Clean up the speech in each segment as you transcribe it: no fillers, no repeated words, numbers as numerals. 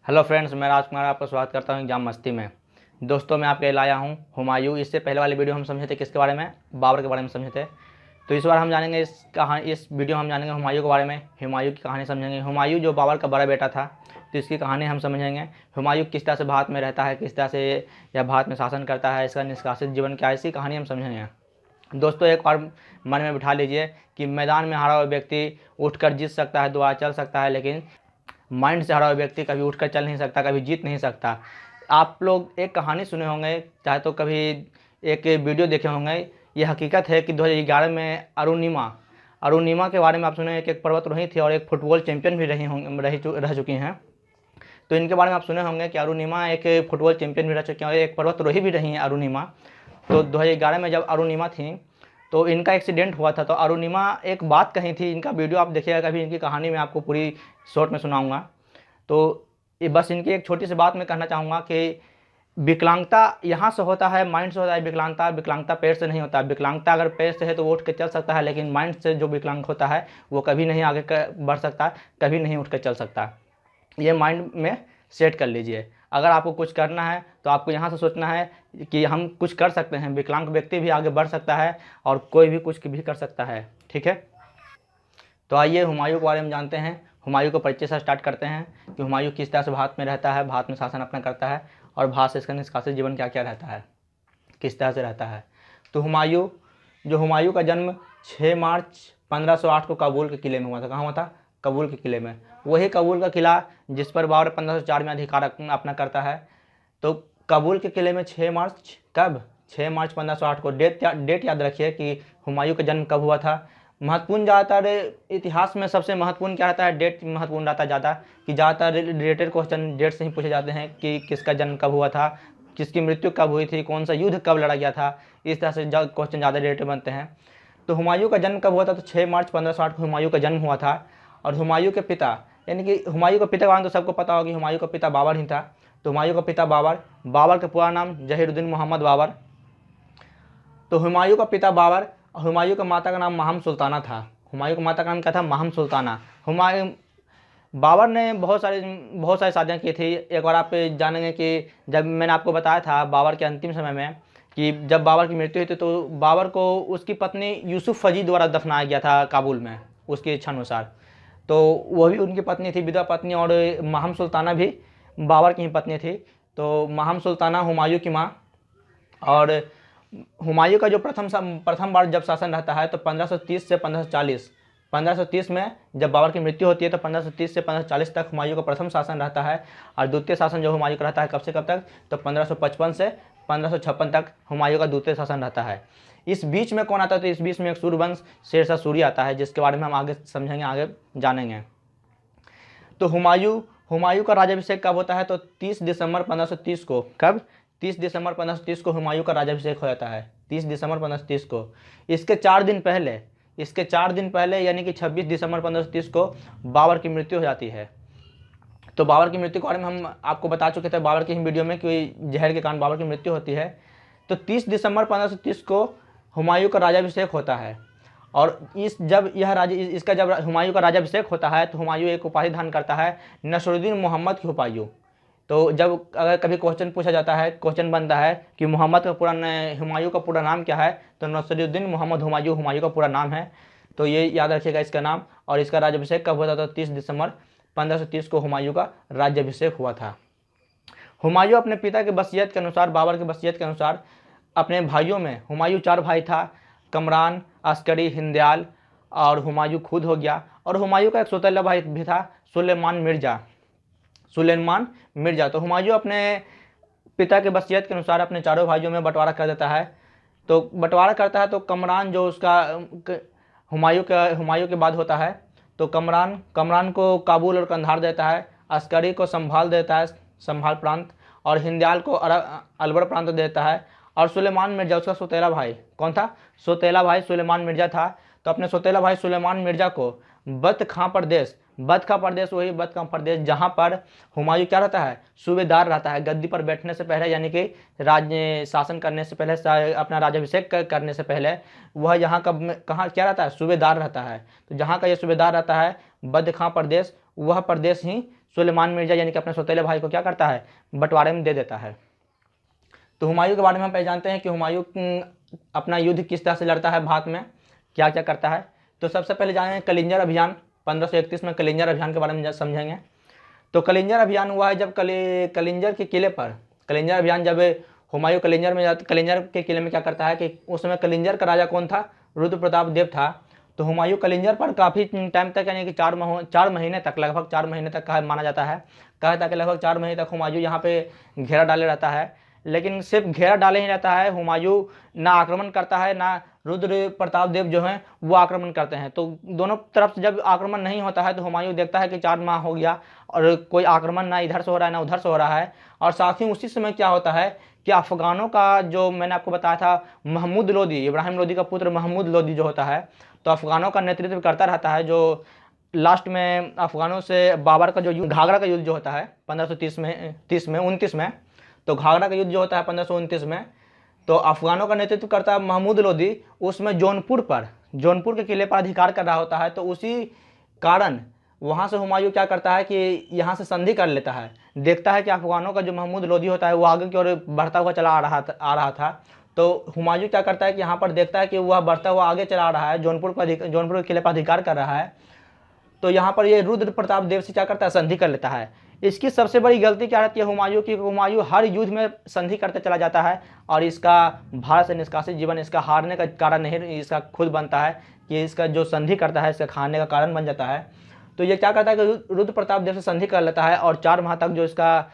Hello friends, मैं राजकुमार आपका स्वागत करता हूं एग्जाम मस्ती में। दोस्तों, मैं आपके लिए लाया हूं हुमायूं। इससे पहले वाली वीडियो हम समझे थे किसके बारे में? बाबर के बारे में समझे थे। तो इस बार हम जानेंगे इस वीडियो हम जानेंगे हुमायूं के बारे में। हुमायूं की कहानी समझेंगे। हुमायूं जो बाबर का बड़ा बेटा था, तो इसकी कहानी हम समझेंगे। हुमायूं किस तरह से भारत में रहता है, किस तरह से यह भारत में शासन करता है, इसका निष्कासित जीवन क्या है, इसकी कहानी हम समझेंगे। दोस्तों, एक बार मन में बिठा लीजिए कि मैदान में हारा हुआ व्यक्ति उठकर जीत सकता है, दोबारा चल सकता है, लेकिन माइंड से हारा हुआ व्यक्ति कभी उठकर चल नहीं सकता, कभी जीत नहीं सकता। आप लोग एक कहानी सुने होंगे, चाहे तो कभी एक वीडियो देखे होंगे। ये हकीकत है कि 2011 में अरुणिमा के बारे में आप सुने। एक पर्वतारोही थी और एक फुटबॉल चैंपियन भी रह चुकी हैं। तो इनके बारे में आप सुने होंगे कि अरुणिमा एक फुटबॉल चैंपियन भी रह चुकी हैं और एक पर्वतारोही भी रही हैं अरुणिमा। तो 2011 में जब अरुणिमा थी तो इनका एक्सीडेंट हुआ था। तो अरुणिमा एक बात कही थी, इनका वीडियो आप देखिएगा कभी, इनकी कहानी मैं आपको पूरी शॉर्ट में सुनाऊंगा। तो ये बस इनकी एक छोटी सी बात मैं कहना चाहूँगा कि विकलांगता यहाँ से होता है, माइंड से होता है। विकलांगता पैर से नहीं होता। विकलांगता अगर पैर से है तो वो उठ के चल सकता है, लेकिन माइंड से जो विकलांग होता है वो कभी नहीं आगे बढ़ सकता, कभी नहीं उठ कर चल सकता। ये माइंड में सेट कर लीजिए। अगर आपको कुछ करना है तो आपको यहाँ से सोचना है कि हम कुछ कर सकते हैं। विकलांग व्यक्ति भी आगे बढ़ सकता है और कोई भी कुछ भी कर सकता है। ठीक है, तो आइए हुमायूं के बारे में जानते हैं। हुमायूं को परिचय से स्टार्ट करते हैं कि हुमायूं किस तरह से भारत में रहता है, भारत में शासन अपना करता है और भारत से इसका निष्कासित जीवन क्या क्या रहता है, किस तरह से रहता है। तो हुमायूं का जन्म 6 मार्च 1508 को काबुल के किले में हुआ था। कहाँ हुआ था? काबुल के किले में। वही काबुल का किला जिस पर बाबर 1504 में अधिकार अपना करता है। तो काबुल के किले में 6 मार्च, कब? 6 मार्च 1508 को। डेट याद रखिए कि हुमायूं का जन्म कब हुआ था। महत्वपूर्ण ज़्यादातर इतिहास में सबसे महत्वपूर्ण क्या रहता है? डेट महत्वपूर्ण रहता है ज़्यादा, कि ज़्यादातर रिलेटेड क्वेश्चन डेट से ही पूछे जाते हैं कि किसका जन्म कब हुआ था, किसकी मृत्यु कब हुई थी, कौन सा युद्ध कब लड़ा गया था। इस तरह से क्वेश्चन ज़्यादा रिलेटेड बनते हैं। तो हुमायूं का जन्म कब हुआ था? तो 6 मार्च 1560 को हुमायूं का जन्म हुआ था। और हुमायूं के पिता, यानी कि हुमायूं का पिता का नाम तो सबको पता होगा कि हुमायूं का पिता बाबर ही था। तो हुमायूं का पिता बाबर का पूरा नाम जहीरुद्दीन मोहम्मद बाबर। तो हुमायूं का पिता बाबर और हुमायूं का माता का नाम महम सुल्ताना था। हुमायूं का माता का नाम क्या था? महम सुल्ताना। बाबर ने बहुत सारी शादियाँ की थी। एक बार आप जानेंगे कि जब मैंने आपको बताया था बाबर के अंतिम समय में कि जब बाबर की मृत्यु हुई थी तो बाबर को उसकी पत्नी यूसुफ फजी द्वारा दफनाया गया था काबुल में, उसकी इच्छा अनुसार। तो वह भी उनकी पत्नी थी, विधवा पत्नी, और महम सुल्ताना भी बाबर की ही पत्नी थी। तो महम सुल्ताना हुमायूं की माँ। और हुमायूं का जो प्रथम बार जब शासन रहता है तो 1530 से 1540, 1530 में जब बाबर की मृत्यु होती है तो 1530 से 1540 तक हुमायूं का प्रथम शासन रहता है। और द्वितीय शासन जो हुमायूं का रहता है कब से कब तक? तो 1555 से 1556 तक हुमायूं का द्वितीय शासन रहता है। इस बीच में कौन आता है? तो इस बीच में एक सूर्यवंश शेरशाह सूरी आता है, जिसके बारे में हम आगे समझेंगे, आगे जानेंगे। तो हुमायूं का राज्याभिषेक कब होता है? तो 30 दिसंबर 1530 को। कब? 30 दिसंबर 1530 को हुमायूं का राज्याभिषेक हो जाता है। 30 दिसंबर 1530 को। इसके 4 दिन पहले यानी कि 26 दिसंबर 1530 को बाबर की मृत्यु हो जाती है। तो बाबर की मृत्यु के बारे में हम आपको बता चुके थे बाबर की ही वीडियो में कि जहर के कारण बाबर की मृत्यु होती है। तो 30 दिसंबर 1530 को हुमायूं का राज्याभिषेक होता है। और जब हुमायूं का राज्याभिषेक होता है तो हुमायूं एक उपाधि धारण करता है, नसरुद्दीन मोहम्मद की हुमायूं। तो जब अगर कभी क्वेश्चन पूछा जाता है, क्वेश्चन बनता है कि हुमायूं का पूरा नाम क्या है, तो नसरुद्दीन मोहम्मद हुमायूं का पूरा नाम है। तो ये याद रखिएगा इसका नाम। और इसका राज्याभिषेक कब हुआ था? तो 30 दिसंबर 1530 को हुमायूं का राज्याभिषेक हुआ था। हुमायूं अपने पिता के वसीयत के अनुसार, बाबर के वसीयत के अनुसार, अपने भाइयों में, हुमायूं 4 भाई था, कमरान, अस्करी, हिंदयाल, और हुमायूं खुद हो गया। और हुमायूं का एक सौतेला भाई भी था, सुलेमान मिर्जा। तो हुमायूं अपने पिता के वसीयत के अनुसार अपने चारों भाइयों में बंटवारा कर देता है। तो बंटवारा करता है तो कमरान जो उसका हुमायूं के बाद होता है, तो कमरान को काबुल और कंधार देता है, अस्करी को संभाल देता है, संभाल प्रांत, और हिंदयाल को अलवर प्रांत देता है। और सुलेमान मिर्जा उसका सौतेला भाई कौन था? सौतेला भाई सुलेमान मिर्जा था। तो अपने सौतेला भाई सुलेमान मिर्जा को बतखां प्रदेश, वही बतखां प्रदेश जहाँ पर हुमायूं क्या रहता है? सूबेदार रहता है। गद्दी पर बैठने से पहले, यानी कि राज्य शासन करने से पहले, अपना राज्याभिषेक करने से पहले वह यहाँ का कहाँ क्या रहता है? सूबेदार रहता है। तो जहाँ का ये सूबेदार रहता है बतखां प्रदेश, वह प्रदेश ही सुलेमान मिर्जा यानी कि अपने सौतेले भाई को क्या करता है, बंटवारे में दे देता है। तो हुमायूं के बारे में हम पहले जानते हैं कि हुमायूं अपना युद्ध किस तरह से लड़ता है भारत में, क्या क्या करता है। तो सबसे पहले जानेंगे कलिंजर अभियान। 1531 में कलिंजर अभियान के बारे में समझेंगे। तो कलिंजर अभियान हुआ है जब कलिंजर के किले पर, कलिंजर अभियान जब हुमायूं कलिंजर में जाता, कलिंजर के किले में क्या करता है कि उस समय कलिंजर का राजा कौन था, रुद्र प्रताप देव था। तो हुमायूं कलिंजर पर काफ़ी टाइम तक यानी कि 4 महीने तक, लगभग 4 महीने तक माना जाता है, कहा था कि लगभग 4 महीने तक हुमायूं यहाँ पे घेरा डाले रहता है। लेकिन सिर्फ घेरा डाले ही रहता है, हुमायूं ना आक्रमण करता है, ना रुद्र प्रताप देव जो हैं वो आक्रमण करते हैं। तो दोनों तरफ से जब आक्रमण नहीं होता है तो हुमायूं देखता है कि 4 माह हो गया और कोई आक्रमण ना इधर से हो रहा है ना उधर से हो रहा है। और साथ ही उसी समय क्या होता है कि अफगानों का, जो मैंने आपको बताया था महमूद लोदी, इब्राहिम लोदी का पुत्र महमूद लोदी जो होता है, तो अफगानों का नेतृत्व करता रहता है, जो लास्ट में अफगानों से बाबर का जो घाघरा का युद्ध जो होता है 1530 में 29 में, तो घाघरा का युद्ध जो होता है 1529 में, तो अफगानों का नेतृत्व करता है महमूद लोदी। उसमें जौनपुर के किले पर अधिकार कर रहा होता है। तो उसी कारण वहाँ से हुमायूं क्या करता है कि यहाँ से संधि कर लेता है। देखता है कि अफगानों का जो महमूद लोदी होता है वो आगे की ओर बढ़ता हुआ चला आ रहा था। तो हुमायूं क्या करता है कि यहाँ पर देखता है कि वह बढ़ता हुआ आगे चला आ रहा है, जौनपुर के किले पर अधिकार कर रहा है। तो यहाँ पर ये रुद्र प्रताप देव से क्या करता है, संधि कर लेता है। इसकी सबसे बड़ी गलती क्या रहती है हुमायूं की, हुमायूं हर युद्ध में संधि करते चला जाता है और इसका भारत से निष्कासित जीवन इसका हारने का कारण नहीं, इसका खुद बनता है कि इसका जो संधि करता है इसका खाने का कारण बन जाता है। तो ये क्या करता है कि रुद्र प्रताप देव से संधि कर लेता है और 4 माह तक जो इसका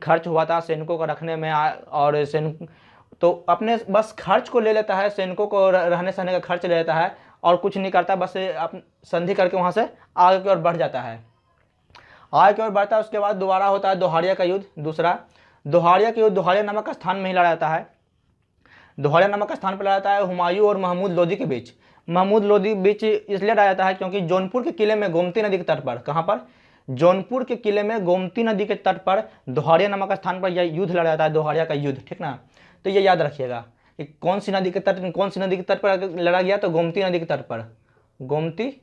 खर्च हुआ था सैनिकों को रखने में और तो अपने बस खर्च को ले लेता है, सैनिकों को रहने सहने का खर्च ले लेता है और कुछ नहीं करता, बस संधि करके वहाँ से आगे की ओर बढ़ जाता है। आगे की ओर बढ़ता है। उसके बाद दोबारा होता है दोहाड़िया का युद्ध, दूसरा दोहाड़िया का युद्ध दोहाड़िया नामक स्थान में ही लड़ा जाता है। दोहाड़िया नामक स्थान पर लड़ा जाता है हुमायूं और महमूद लोदी के बीच। महमूद लोदी बीच इसलिए लड़ा जाता है क्योंकि जौनपुर के किले में गोमती नदी के तट पर, कहाँ पर, जौनपुर के किले में गोमती नदी के तट पर दोहाड़िया नामक स्थान पर यह युद्ध लड़ा जाता है, दोहाड़िया का युद्ध, ठीक ना। तो ये याद रखिएगा कि कौन सी नदी के तट पर लड़ा गया, तो गोमती नदी के तट पर, गोमती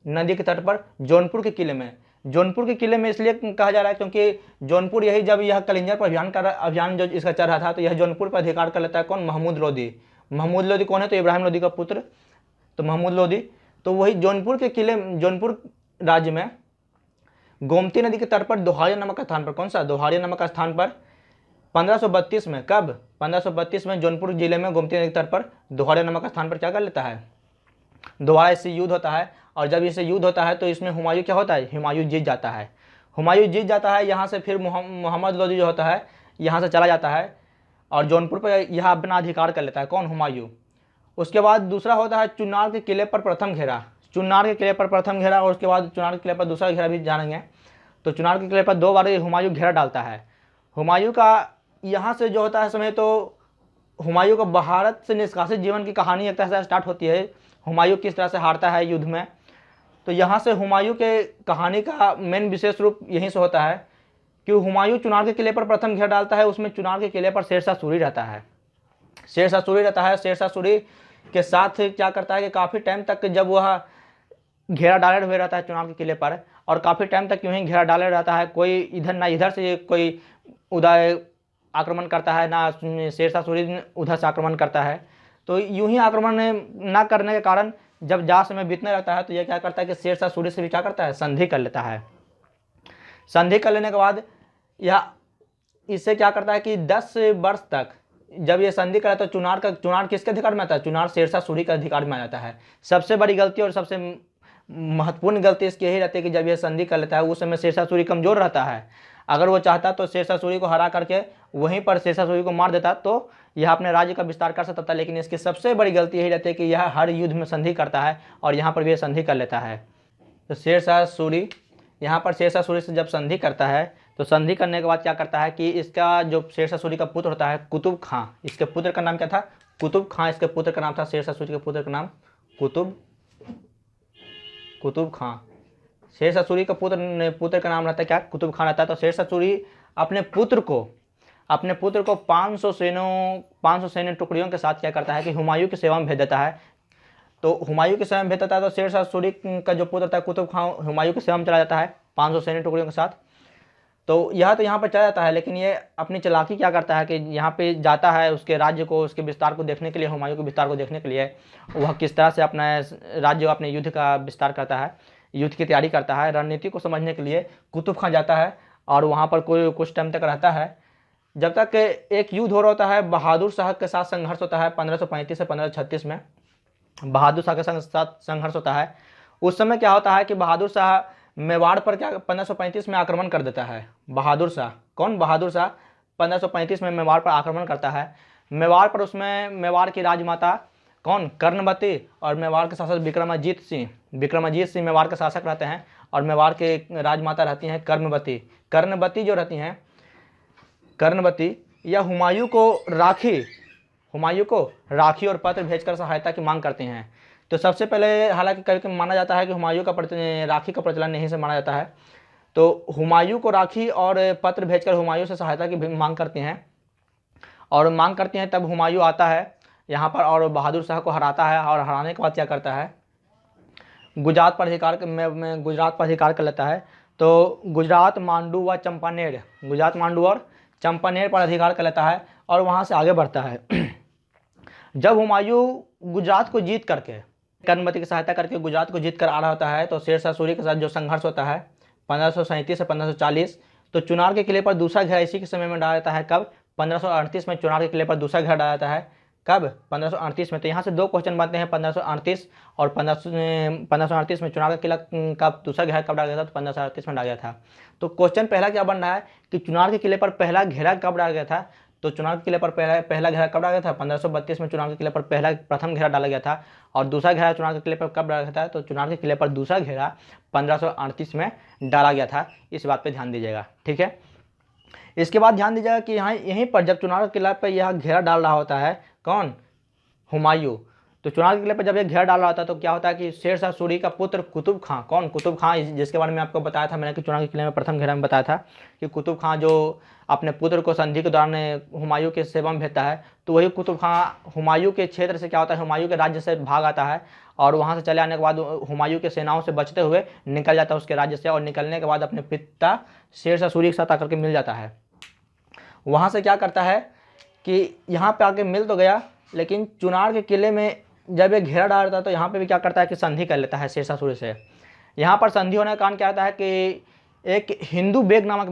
नदी के तट पर जौनपुर के किले में। जौनपुर के किले में इसलिए कहा जा रहा है क्योंकि जौनपुर यही, जब यह कलिंजर पर अभियान जो इसका चल रहा था तो यह जौनपुर पर अधिकार कर लेता है। कौन, महमूद लोदी। महमूद लोदी कौन है, तो इब्राहिम लोदी का पुत्र, तो महमूद लोदी। तो वही जौनपुर के किले, जौनपुर राज्य में गोमती नदी के तट पर दोहाड़िया नामक स्थान पर, कौन सा, दोहाड़िया नामक स्थान पर 1532 में, कब, 1532 में जौनपुर जिले में गोमती नदी के तट पर दोहाड़िया नामक स्थान पर क्या कर लेता है, दोबारा इससे युद्ध होता है। और जब इससे युद्ध होता है तो इसमें हुमायूं क्या होता है, हुमायूं जीत जाता है। हुमायूं जीत जाता है, यहाँ से फिर मोहम्मद लोदी जो होता है यहाँ से चला जाता है और जौनपुर पर यह अपना अधिकार कर लेता है, कौन, हुमायूं। उसके बाद दूसरा होता है चुनार के किले पर प्रथम घेरा, चुनार के किले पर प्रथम घेरा, और उसके बाद चुनार के किले पर दूसरा घेरा भी जानेंगे। तो चुनार के किले पर 2 बार हुमायूं घेरा डालता है। हुमायूं का यहाँ से जो होता है समय, तो हुमायूं का भारत से निष्कासित जीवन की कहानी एक तरह से स्टार्ट होती है। हुमायूं किस तरह से हारता है युद्ध में, तो यहाँ से हुमायूं के कहानी का मेन विशेष रूप यहीं से होता है कि हुमायूं चुनार के किले पर प्रथम घेरा डालता है। उसमें चुनार के किले पर शेरशाह सूरी रहता है, शेरशाह सूरी रहता है। शेरशाह सूरी के साथ क्या करता है कि काफ़ी टाइम तक जब वह घेरा डाले हुए रहता है चुनार के किले पर, और काफ़ी टाइम तक यूँ ही घेरा डाले रहता है, कोई इधर ना इधर से कोई उदय आक्रमण करता है, ना शेरशाह सूरी उधर से आक्रमण करता है। तो यूं ही आक्रमण ना करने के कारण जब जा समय बीतने रहता है तो यह क्या करता है कि शेरशाह सूरी से भी क्या करता है, संधि कर लेता है। संधि कर लेने के बाद यह इससे क्या करता है कि 10 वर्ष तक जब ये संधि करा तो चुनार किसके अधिकार में आता है, चुनार शेरशाह सूरी का अधिकार में आ जाता है। सबसे बड़ी गलती और सबसे महत्वपूर्ण गलती इसकी यही रहती है कि जब यह संधि कर लेता है उस समय शेरशाह सूरी कमजोर रहता है। अगर वो चाहता तो शेरशाह सूरी को हरा करके वहीं पर शेरशाह सूरी को मार देता तो यह अपने राज्य का विस्तार कर सकता था, लेकिन इसकी सबसे बड़ी गलती यही रहती है कि यह हर युद्ध में संधि करता है और यहाँ पर भी संधि कर लेता है। तो शेरशाह सूरी यहाँ पर शेरशाह सूरी से जब संधि करता है तो संधि करने के बाद क्या करता है कि इसका जो शेरशाह सूरी का पुत्र होता है कुतुब खां, इसके पुत्र का नाम क्या था, कुतुब खां इसके पुत्र का नाम था। शेरशाह सूरी के पुत्र का नाम कुतुब खां। शेरशाह सूरी का पुत्र का नाम रहता है क्या, कुतुब खां रहता है। तो शेरशाह सूरी अपने पुत्र को 500 सैन्य टुकड़ियों के साथ क्या करता है कि हुमायूं की सेवा में भेज देता है। तो हुमायूं की सेवा में भेज देता है तो शेरशाह सूरी का जो पुत्र था कुतुब खां हुमायूं की सेवा में चला जाता है 500 सैन्य टुकड़ियों के साथ। तो यह तो यहाँ पर चला जाता है, लेकिन ये अपनी चालाकी क्या करता है कि यहाँ पे जाता है उसके राज्य को, उसके विस्तार को देखने के लिए, हुमायूं के विस्तार को देखने के लिए वह किस तरह से अपना राज्य, अपने युद्ध का विस्तार करता है, युद्ध की तैयारी करता है, रणनीति को समझने के लिए कुतुब खां जाता है और वहाँ पर कोई कुछ टाइम तक रहता है, जब तक एक युद्ध हो रहा होता है। बहादुर शाह के साथ संघर्ष होता है 1535 से 1536 में, बहादुर शाह के साथ संघर्ष होता है। उस समय क्या होता है कि बहादुर शाह मेवाड़ पर क्या 1535 में आक्रमण कर देता है। बहादुर शाह, कौन? बहादुर शाह 1535 में मेवाड़ पर आक्रमण करता है। मेवाड़ पर उसमें मेवाड़ की राजमाता कौन? कर्णवती, और मेवाड़ के शासक विक्रमाजीत सिंह, विक्रमाजीत सिंह मेवाड़ के शासक रहते हैं और मेवाड़ के राजमाता रहती हैं कर्णवती। कर्णवती जो रहती हैं, कर्णवती, या हुमायूं को राखी और पत्र भेजकर सहायता की मांग करते हैं। तो सबसे पहले, हालांकि कभी माना जाता है कि हुमायूं का राखी का प्रचलन नहीं से माना जाता है, तो हुमायूं को राखी और पत्र भेजकर हुमायूं से सहायता की मांग करते हैं, और मांग करते हैं। तब हुमायूं आता है यहाँ पर और बहादुर शाह को हराता है, और हराने के बाद क्या करता है, गुजरात पर अधिकार कर लेता है। तो गुजरात, मांडू व चंपानेर, गुजरात, मांडू और चंपानेर पर अधिकार कर लेता है और वहाँ से आगे बढ़ता है। जब हुमायूं गुजरात को जीत करके, कर्णवती की सहायता करके गुजरात को जीत कर आ रहा होता है, तो शेर शाह सूरी के साथ जो संघर्ष होता है 1537 से 1540, तो चुनार के किले पर दूसरा घेरा इसी के समय में डाला जाता है। कब? 1538 में चुनार के किले पर दूसरा घेरा डाला जाता है। कब? 1538 में। तो यहाँ से दो क्वेश्चन बनते हैं, 1538 और 1538 में चुनार का किला का दूसरा घेरा कब डाला गया था? तो 1538 में डाला गया था। तो क्वेश्चन पहला क्या बन रहा है कि चुनार के किले पर पहला घेरा कब डाला गया था? तो चुनार के किले पर पहला घेरा कब डाला गया था? 1532 में चुनार के किले पर प्रथम घेरा डाला गया था। और दूसरा घेरा चुनार के किले पर कब डाला गया था? तो चुनार के किले पर दूसरा घेरा 1538 में डाला गया था। इस बात पे ध्यान दीजिएगा, ठीक है। इसके बाद ध्यान दीजिएगा कि यहाँ यहीं पर जब चुनार के किला पर यह घेरा डाल रहा होता है, कौन? हुमायूं। तो चुनार के किले पर जब यह घेरा डाल रहा होता है तो क्या होता है कि शेर शाह सूरी का पुत्र कुतुब खां, कौन? कुतुब खां, जिसके बारे में आपको बताया था मैंने कि चुनार के किले में प्रथम घेरा में बताया था कि कुतुब खां जो अपने पुत्र को संधि के दौरान हुमायूं के सेवा में भेजता है, तो वही कुतुब खां हुमायूं के क्षेत्र से क्या होता है, हुमायूं के राज्य से भाग आता है और वहाँ से चले आने के बाद हुमायूं के सेनाओं से बचते हुए निकल जाता है उसके राज्य से, और निकलने के बाद अपने पिता शेर शाह सूरी के साथ आकर के मिल जाता है। वहाँ से क्या करता है कि यहाँ पे आके मिल तो गया, लेकिन चुनार के किले में जब ये घेरा डाल रहा था तो यहाँ पे भी क्या करता है कि संधि कर लेता है शेर शाह सूरी से। यहाँ पर संधि होने का कारण क्या होता है कि एक हिंदू बेग नामक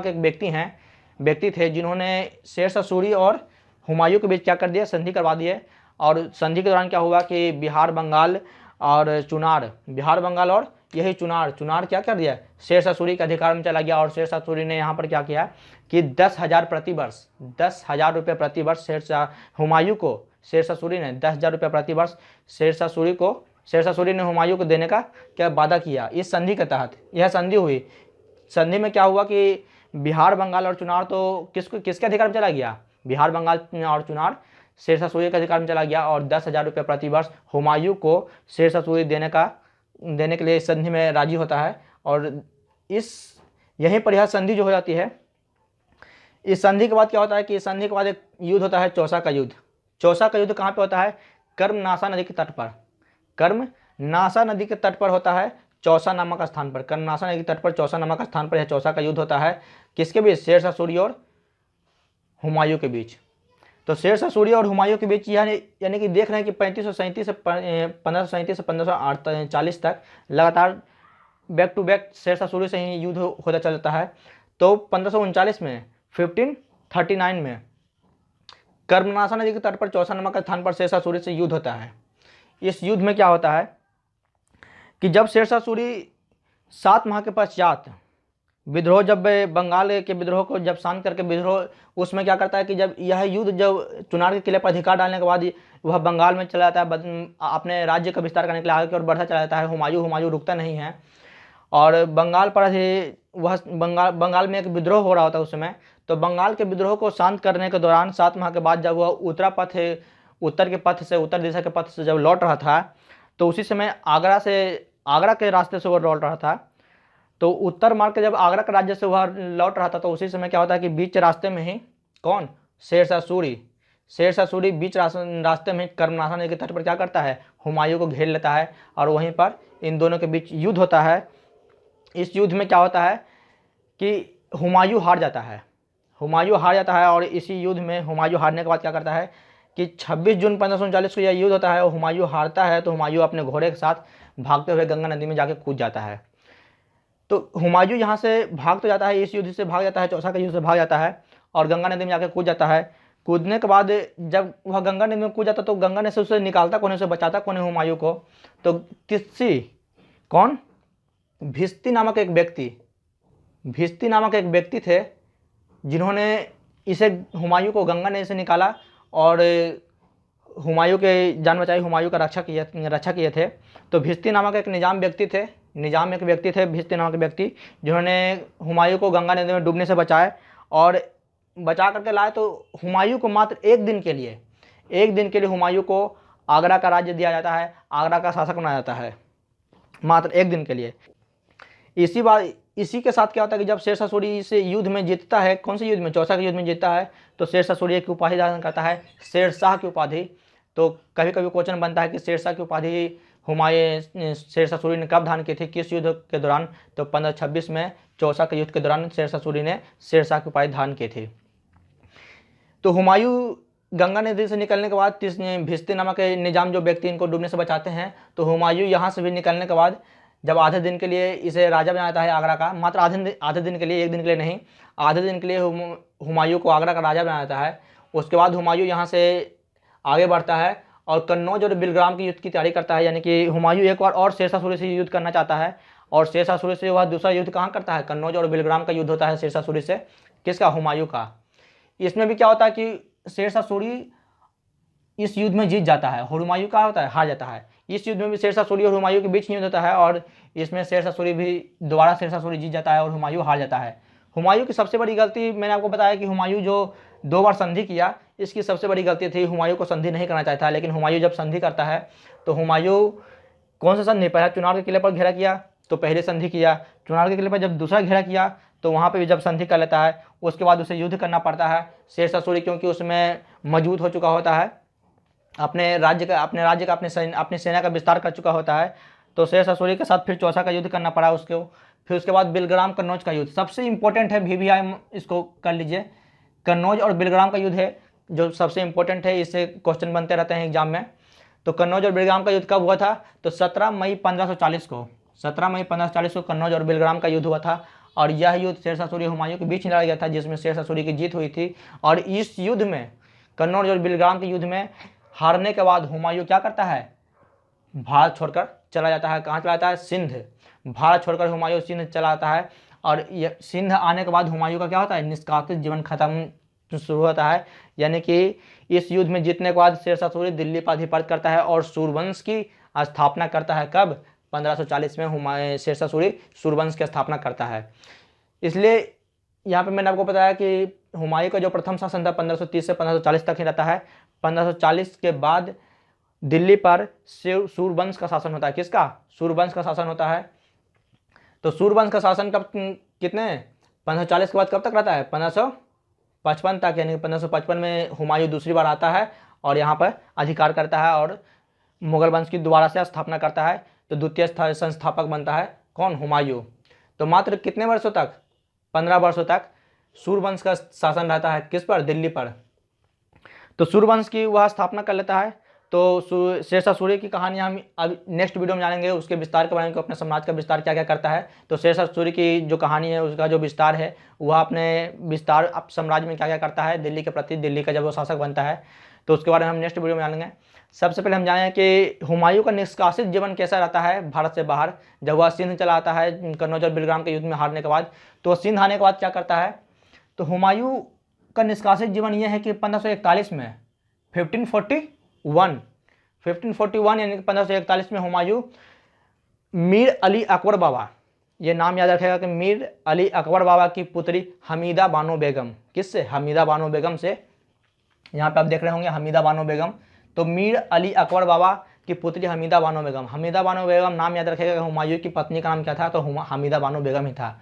एक व्यक्ति थे जिन्होंने शेर शाह सूरी और हुमायूं के बीच क्या कर दिया, संधि करवा दिए। और संधि के दौरान क्या हुआ कि बिहार बंगाल और यही चुनार क्या कर दिया, शेर शाह सूरी के अधिकार में चला गया। और शेर शाह सूरी ने यहाँ पर क्या किया कि 10,000 रुपये प्रति वर्ष हुमायूं को, शेर शाह सूरी ने 10,000 रुपये प्रति वर्ष शेर शाह सूरी ने हुमायूं को देने का क्या वादा किया। इस संधि के तहत यह संधि हुई। संधि में क्या हुआ कि बिहार बंगाल और चुनार तो किसके अधिकार में चला गया, बिहार बंगाल और चुनार शेर शाह सूरी के अधिकार में चला गया। और 10,000 रुपये प्रति वर्ष हुमायूं को शेर शाह सूरी देने के लिए इस संधि में राजी होता है। और यहीं पर यह संधि जो हो जाती है। इस संधि के बाद क्या होता है कि इस संधि के बाद एक युद्ध होता है, चौसा का युद्ध। चौसा का युद्ध कहाँ पे होता है? कर्मनासा नदी के तट पर, कर्मनासा नदी के तट पर होता है, चौसा नामक स्थान पर। कर्मनासा नदी के तट पर चौसा नामक स्थान पर यह चौसा का युद्ध होता है। किसके बीच? शेर शाह सूरी और हुमायूं के बीच। तो शेर शाह सूरी और हुमायूं के बीच यानी कि देख रहे हैं कि 1537 से 1540 तक लगातार back to back Sher Shah Suri से ही युद्ध होता चलता है। तो 1539 में 1539 में कर्मनासा नदी के तट पर चौसा नामक स्थान पर शेर शाह सूरी से युद्ध होता है। इस युद्ध में क्या होता है कि जब शेर शाह सूरी 7 माह के पश्चात विद्रोह, जब बंगाल के विद्रोह को जब शांत करके विद्रोह, उसमें क्या करता है कि जब यह युद्ध जब चुनार के किले पर अधिकार डालने के बाद वह बंगाल में चला जाता है, अपने राज्य का विस्तार करने के लिए आगे की ओर बढ़ता चला जाता है। हुमायूं रुकता नहीं है और बंगाल पर बंगाल में एक विद्रोह हो रहा होता है उस समय। तो बंगाल के विद्रोह को शांत करने के दौरान 7 माह के बाद जब वह उत्तर दिशा के पथ से जब लौट रहा था, तो उसी समय आगरा के रास्ते से वह लौट रहा था। तो उत्तर मार्ग के जब आगरा के राज्य से वह लौट रहा था, तो उसी समय क्या होता है कि बीच रास्ते में ही कौन? शेर शाह सूरी बीच रास्ते में कर्मनासा नदी के तट पर क्या करता है? हुमायूं को घेर लेता है और वहीं पर इन दोनों के बीच युद्ध होता है। इस युद्ध में क्या होता है कि हुमायूं हार जाता है। हुमायूं हार जाता है और इसी युद्ध में हुमायूं हारने के बाद क्या करता है कि 26 जून 1539 को यह युद्ध होता है और हुमायूं हारता है। तो हुमायूं अपने घोड़े के साथ भागते हुए गंगा नदी में जाके कूद जाता है। तो हुमायूं यहाँ से भाग तो जाता है, इस युद्ध से भाग जाता है, चौसा के युद्ध से भाग जाता है और गंगा नदी में जाकर कूद जाता है। कूदने के बाद जब वह गंगा नदी में कूद जाता तो गंगा ने से उसे निकालता कौन है, उसे बचाता कौन है हुमायूं को, तो किसी कौन भिस्ती नामक एक व्यक्ति, भिस्ती नामक एक व्यक्ति थे जिन्होंने इसे हुमायूं को गंगा नदी से निकाला और हुमायूं के जान बचाई, हुमायूं का रक्षा किए थे। तो भिस्ती नामक एक निजाम व्यक्ति थे, भिस्ती नामक व्यक्ति जिन्होंने हुमायूं को गंगा नदी में डूबने से बचाए और बचा करके लाए। तो हुमायूं को मात्र एक दिन के लिए हुमायूं को आगरा का राज्य दिया जाता है, आगरा का शासक बनाया जाता है, मात्र एक दिन के लिए। इसी के साथ क्या होता है कि जब शेरशाह सूरी इस युद्ध में जीतता है, कौन से युद्ध में, चौसा के युद्ध में जीतता है, तो शेरशाह सूरी की उपाधि धारण करता है, शेरशाह की उपाधि। तो कभी कभी क्वेश्चन बनता है कि शेरशाह की उपाधि शेरशाह सूरी ने कब धारण की थी, किस युद्ध के दौरान, तो 1526 में चौसा के युद्ध के दौरान शेरशाह सूरी ने शेरशाह की उपाधि धारण की थी। तो हुमायूं गंगा नदी से निकलने के बाद भिस्ती नामक निजाम जो व्यक्ति इनको डूबने से बचाते हैं, तो हुमायूं यहाँ से भी निकलने के बाद जब आधे दिन के लिए इसे राजा बनाता है आगरा का, मात्र आधे दिन के लिए, एक दिन के लिए नहीं, आधे दिन के लिए हुमायूं को आगरा का राजा बनाता है। उसके बाद हुमायूं यहाँ से आगे बढ़ता है और कन्नौज और बिलग्राम के युद्ध की तैयारी करता है। यानी कि हुमायूं एक बार और शेरशाह सूरी से युद्ध करना चाहता है और शेरशाह सूरी से वह दूसरा युद्ध कहाँ करता है, कन्नौज और बिलग्राम का युद्ध होता है शेरशाह सूरी से, किसका, हुमायूं का। इसमें भी क्या होता है कि शेरशाह सूरी इस युद्ध में जीत जाता है, हुमायूं का होता है हार जाता है। इस युद्ध में भी शेरशाह सूरी और हुमायूं के बीच युद्ध होता है और इसमें शेरशाह सूरी जीत जाता है और हुमायूं हार जाता है। हुमायूं की सबसे बड़ी गलती, मैंने आपको बताया कि हुमायूं जो 2 बार संधि किया, इसकी सबसे बड़ी गलती थी, हुमायूं को संधि नहीं करना चाहता। लेकिन हुमायूं जब संधि करता है तो हुमायूं कौन सा संधि, पहला चुनार के किले पर घेरा किया तो पहले संधि किया, चुनार के किले पर जब दूसरा घेरा किया तो वहाँ पे भी जब संधि कर लेता है, उसके बाद उसे युद्ध करना पड़ता है शेरशाह सूरी, क्योंकि उसमें मजबूत हो चुका होता है, अपने राज्य का अपनी सेना का विस्तार कर चुका होता है। तो शेरशाह सूरी के साथ फिर चौसा का युद्ध करना पड़ा उसको। फिर उसके बाद बिलग्राम कन्नौज का युद्ध सबसे इंपॉर्टेंट है, VVI इसको कर लीजिए, कन्नौज और बिलग्राम का युद्ध है जो सबसे इंपॉर्टेंट है, इससे क्वेश्चन बनते रहते हैं एग्जाम में। तो कन्नौज और बिलग्राम का युद्ध कब हुआ था, तो 17 मई 1540 को कन्नौज और बिलग्राम का युद्ध हुआ था और यह युद्ध शेरशाह सूरी हुमायूं के बीच लड़ा गया था, जिसमें शेरशाह सूरी की जीत हुई थी। और इस युद्ध में, कन्नौज और बिलग्राम के युद्ध में हारने के बाद हुमायूं क्या करता है, भारत छोड़कर चला जाता है। कहाँ चला जाता है, सिंध। भारत छोड़कर हुमायूं सिंध चला जाता है और सिंध आने के बाद हुमायूं का क्या होता है, निष्कासित जीवन खत्म शुरू होता है। यानी कि इस युद्ध में जीतने के बाद शेरशाह सूरी दिल्ली पर अधिपत्य करता है और सूरवंश की स्थापना करता है। कब, 1540 में शेरशाह सूरी सूरवंश की स्थापना करता है। इसलिए यहाँ पे मैंने आपको बताया कि हुमायूं का जो प्रथम शासन था 1530 से 1540 तक ही रहता है। 1540 के बाद दिल्ली पर सूरवंश का शासन होता है। किसका, सूरवंश का शासन होता है। तो सूरवंश का शासन कब, कितने, 1540 के बाद कब तक रहता है, 1555 तक। यानी 1555 में हुमायूं दूसरी बार आता है और यहाँ पर अधिकार करता है और मुगल वंश की दोबारा से स्थापना करता है। तो द्वितीय संस्थापक बनता है कौन, हुमायूं। तो मात्र कितने वर्षों तक, 15 वर्षों तक सूरवंश का शासन रहता है, किस पर, दिल्ली पर। तो सूरवंश की वह स्थापना कर लेता है। तो शेरशाह सूरी की कहानी हम अब नेक्स्ट वीडियो में जानेंगे, उसके विस्तार के बारे में, अपने साम्राज्य का विस्तार क्या क्या करता है। तो शेरशाह सूरी की जो कहानी है, उसका जो विस्तार है, वह अपने विस्तार साम्राज्य में क्या क्या करता है दिल्ली के प्रति, दिल्ली का जब वो शासक बनता है, तो उसके बारे में हम नेक्स्ट वीडियो में जानेंगे। सबसे पहले हम जानें कि हुमायूं का निष्कासित जीवन कैसा रहता है भारत से बाहर। जब वह सिंध चला आता है कन्नौज और बिलग्राम के युद्ध में हारने के बाद, तो सिंध आने के बाद क्या करता है, तो हुमायूं का निष्कासित जीवन यह है कि 1541 में 1541 यानी कि 1541 में हुमायूं मीर अली अकबर बाबा, ये नाम याद रखेगा कि मीर अली अकबर बाबा की पुत्री हमीदा बानो बेगम, किससे, हमीदा बानो बेगम से। यहाँ पे आप देख रहे होंगे हमीदा बानो बेगम। तो मीर अली अकबर बाबा की पुत्री हमीदा बानो बेगम। हमीदा बानो बेगम नाम याद रखेगा, हुमायूं की पत्नी का नाम क्या था, तो हमीदा बानो बेगम ही था।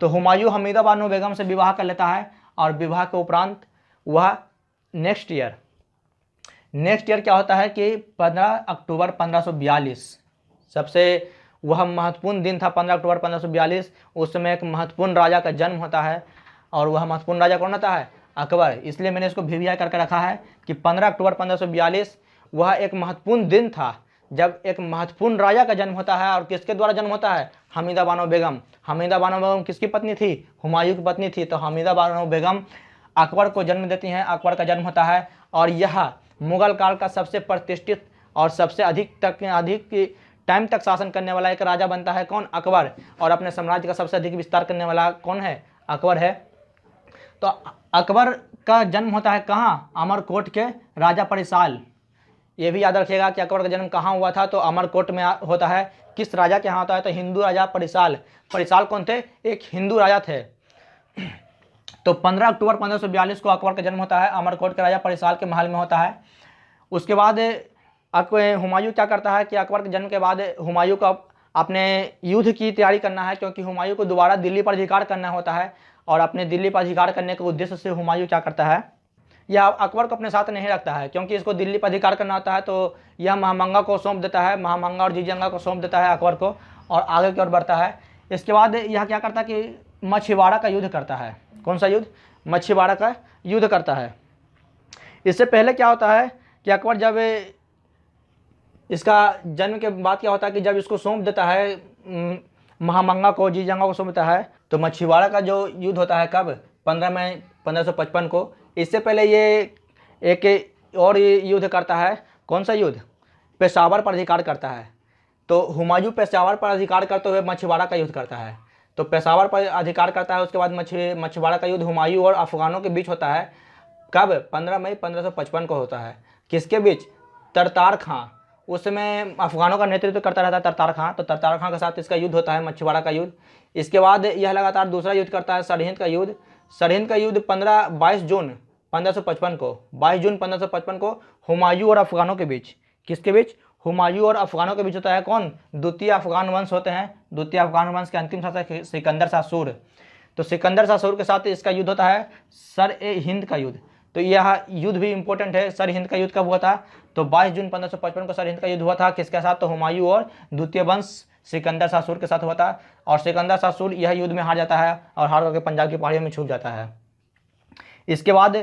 तो हुमायूं हमीदा बानो बेगम से विवाह कर लेता है और विवाह के उपरांत वह नेक्स्ट ईयर क्या होता है कि 15 अक्टूबर 1542 सबसे वह महत्वपूर्ण दिन था 15 अक्टूबर 1542। उस समय एक महत्वपूर्ण राजा का जन्म होता है, और वह महत्वपूर्ण राजा कौन होता है? अकबर। इसलिए मैंने इसको VVI करके रखा है कि 15 अक्टूबर 1542 वह एक महत्वपूर्ण दिन था जब एक महत्वपूर्ण राजा का जन्म होता है। और किसके द्वारा जन्म होता है? हमीदा बानो बेगम। हमीदा बानो बेगम किसकी पत्नी थी? हुमायूं की पत्नी थी। तो हमीदा बानो बेगम अकबर को जन्म देती हैं, अकबर का जन्म होता है। और यह मुगल काल का सबसे प्रतिष्ठित और सबसे अधिक टाइम तक शासन करने वाला एक राजा बनता है। कौन? अकबर। और अपने साम्राज्य का सबसे अधिक विस्तार करने वाला कौन है? अकबर है। तो अकबर का जन्म होता है कहाँ? अमरकोट के राजा परिसाल। ये भी याद रखिएगा कि अकबर का जन्म कहाँ हुआ था, तो अमरकोट में होता है। किस राजा के यहाँ होता है? तो हिंदू राजा परिसाल। परिसाल कौन थे? एक हिंदू राजा थे। तो 15 अक्टूबर 1542 को अकबर का जन्म होता है, अमरकोट के राजा परिसाल के महल में होता है। उसके बाद हुमायूं क्या करता है कि अकबर के जन्म के बाद हुमायूं को अपने युद्ध की तैयारी करना है, क्योंकि हुमायूं को दोबारा दिल्ली पर अधिकार करना होता है। और अपने दिल्ली पर अधिकार करने के उद्देश्य से हुमायूं क्या करता है, यह अकबर को अपने साथ नहीं रखता है, क्योंकि इसको दिल्ली पर अधिकार करना होता है। तो यह महामंगा को सौंप देता है, महामंगा और जीजंगा को सौंप देता है अकबर को, और आगे की ओर बढ़ता है। इसके बाद यह क्या करता है कि मछीवाड़ा का युद्ध करता है। कौन सा युद्ध? मछीवाड़ा का युद्ध करता है। इससे पहले क्या होता है कि अकबर जब इसका जन्म के बाद क्या होता है कि जब इसको सौंप देता है महामंगा को, जीजंगा को सौंप देता है, तो मछीवाड़ा का जो युद्ध होता है कब? 15 मई 1555 को। इससे पहले ये एक और युद्ध करता है। कौन सा युद्ध? पेशावर पर अधिकार करता है। तो हुमायूं पेशावर पर अधिकार करते हुए मछीवाड़ा का युद्ध करता है। तो पेशावर पर अधिकार करता है, उसके बाद मछीवाड़ा का युद्ध हुमायूं और अफगानों के बीच होता है। कब? 15 मई 1555 को होता है। किसके बीच? तरतार खां। उस समय अफगानों का नेतृत्व करता रहता है तरतार खां। तो तरतार खां के साथ इसका युद्ध होता है, मछीवाड़ा का युद्ध। इसके बाद यह लगातार दूसरा युद्ध करता है, सरहिंद का युद्ध। सरहिंद का युद्ध 22 जून 1555 को 22 जून 1555 को हुमायूं और अफगानों के बीच। किसके बीच? हुमायूं और अफगानों के बीच होता है। कौन? द्वितीय अफगान वंश होते हैं। द्वितीय अफगान वंश के अंतिम शासक सिकंदर शाह सूर। तो सिकंदर शाह सूर के साथ इसका युद्ध होता है, सरहिंद का युद्ध। तो यह युद्ध भी इंपॉर्टेंट है। सरहिंद का युद्ध कब हुआ था? तो 22 जून 1555 को सरहिंद का युद्ध हुआ था। किसके साथ? तो हुमायूं और द्वितीय वंश सिकंदर शाह सूर के साथ हुआ था। और सिकंदर शाह सूर यह युद्ध में हार जाता है और हार करके पंजाब की पहाड़ियों में छुप जाता है। इसके बाद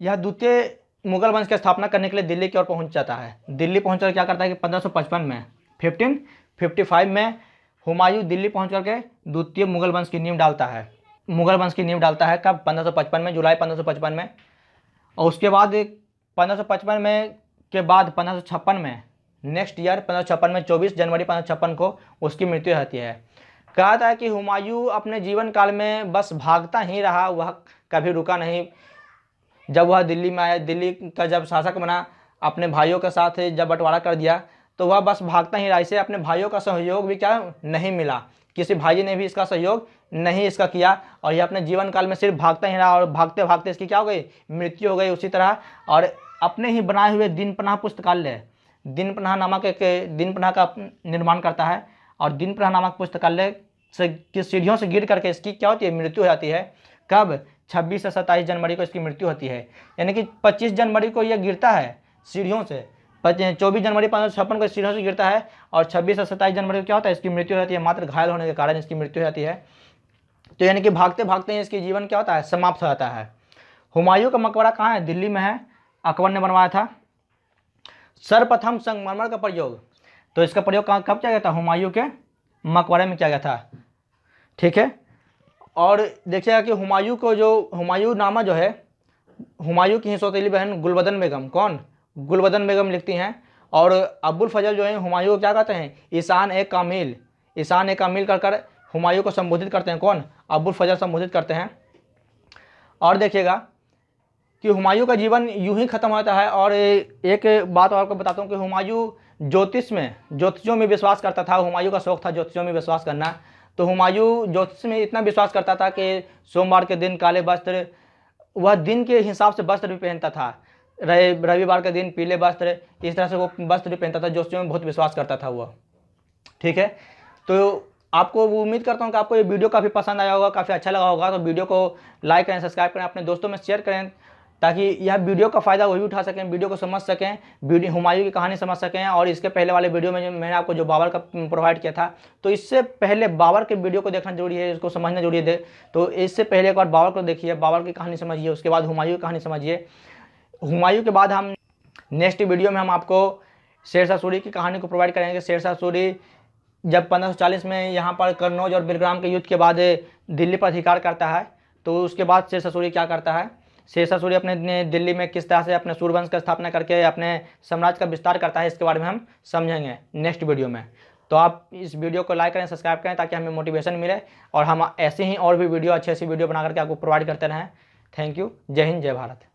यह द्वितीय मुगल वंश की स्थापना करने के लिए दिल्ली की ओर पहुंच जाता है। दिल्ली पहुंचकर क्या करता है कि 1555 में 1555 में हुमायूं दिल्ली पहुंच करके द्वितीय मुगल वंश की नींव डालता है। मुगल वंश की नींव डालता है कब? 1555 में, जुलाई 1555 में। और उसके बाद 1555 में के बाद 1556 में, नेक्स्ट ईयर 1556 में 24 जनवरी 1556 को उसकी मृत्यु होती है। कहा था कि हुमायूं अपने जीवन काल में बस भागता ही रहा, वह कभी रुका नहीं। जब वह दिल्ली में आया, दिल्ली का जब शासक बना, अपने भाइयों के साथ जब बंटवारा कर दिया, तो वह बस भागता ही रहा। इसे अपने भाइयों का सहयोग भी क्या नहीं मिला, किसी भाई ने भी इसका सहयोग नहीं इसका किया। और यह अपने जीवन काल में सिर्फ भागता ही रहा, और भागते भागते इसकी क्या हो गई? मृत्यु हो गई उसी तरह। और अपने ही बनाए हुए दीनपनाह पुस्तकालय, दीनपनाह नामक एक दीनपनाह का निर्माण करता है। और दीनपनाह नामक पुस्तकालय से की सीढ़ियों से गिर करके इसकी क्या होती है? मृत्यु हो जाती है। कब? 26 से 27 जनवरी को इसकी मृत्यु होती है। यानी कि 25 जनवरी को यह गिरता है सीढ़ियों से, 24 जनवरी 1556 को सीढ़ियों से गिरता है, और 26 से 27 जनवरी को क्या होता है? इसकी मृत्यु हो जाती है। मात्र घायल होने के कारण इसकी मृत्यु हो जाती है। तो यानी कि भागते भागते ही इसकी जीवन क्या होता है? समाप्त हो जाता है। हुमायूं का मकबरा कहाँ है? दिल्ली में है, अकबर ने बनवाया था। सर्वप्रथम संगमरमर का प्रयोग, तो इसका प्रयोग कब किया गया था? हुमायूं के मकबरे में किया गया था। ठीक है। और देखिएगा कि हुमायूं को जो हुमायूंनामा जो है, हुमायूं की ही सौतेली बहन गुलबदन बेगम, कौन? गुलबदन बेगम लिखती हैं। और अब्बुल फजल जो है हुमायूं को क्या कहते हैं? ईशान ए कामिल, ईशान ए कामिल कर हुमायूं को संबोधित करते हैं। कौन? अब्बुल फजल संबोधित करते हैं। और देखिएगा कि हुमायूं का जीवन यूं ही खत्म होता है। और एक बात और आपको बताता हूँ कि हुमायूं ज्योतिषियों में विश्वास करता था। हुमायूं का शौक था ज्योतिषियों में विश्वास करना। तो हुमायूं ज्योतिष में इतना विश्वास करता था कि सोमवार के दिन काले वस्त्र, वह दिन के हिसाब से वस्त्र भी पहनता था। रविवार के दिन पीले वस्त्र, इस तरह से वो वस्त्र भी पहनता था। ज्योतिषियों में बहुत विश्वास करता था वह। ठीक है। तो आपको उम्मीद करता हूँ कि आपको ये वीडियो काफ़ी पसंद आया होगा, काफ़ी अच्छा लगा होगा। तो वीडियो को लाइक करें, सब्सक्राइब करें, अपने दोस्तों में शेयर करें, ताकि यह वीडियो का फ़ायदा वही उठा सकें, वीडियो को समझ सकें, वीडियो हुमायूं की कहानी समझ सकें। और इसके पहले वाले वीडियो में मैंने आपको जो बाबर का प्रोवाइड किया था, तो इससे पहले बाबर के वीडियो को देखना जरूरी है, इसको समझना जरूरी है। तो इससे पहले एक बार बाबर को देखिए, बाबर की कहानी समझिए, उसके बाद हुमायूं की कहानी समझिए। हुमायूं के बाद हम नेक्स्ट वीडियो में हम आपको शेरशाह सूरी की कहानी को प्रोवाइड करेंगे। शेरशाह सूरी जब 1540 में यहाँ पर कन्नौज और बिलग्राम के युद्ध के बाद दिल्ली पर अधिकार करता है, तो उसके बाद शेरशाह सूरी क्या करता है, शेरशाह सूरी अपने दिल्ली में किस तरह से अपने सूर्यवंश का स्थापना करके अपने साम्राज्य का विस्तार करता है, इसके बारे में हम समझेंगे नेक्स्ट वीडियो में। तो आप इस वीडियो को लाइक करें, सब्सक्राइब करें, ताकि हमें मोटिवेशन मिले और हम ऐसे ही और भी वीडियो, अच्छी वीडियो बना करके आपको प्रोवाइड करते रहें। Thank you. जय हिंद, जय भारत।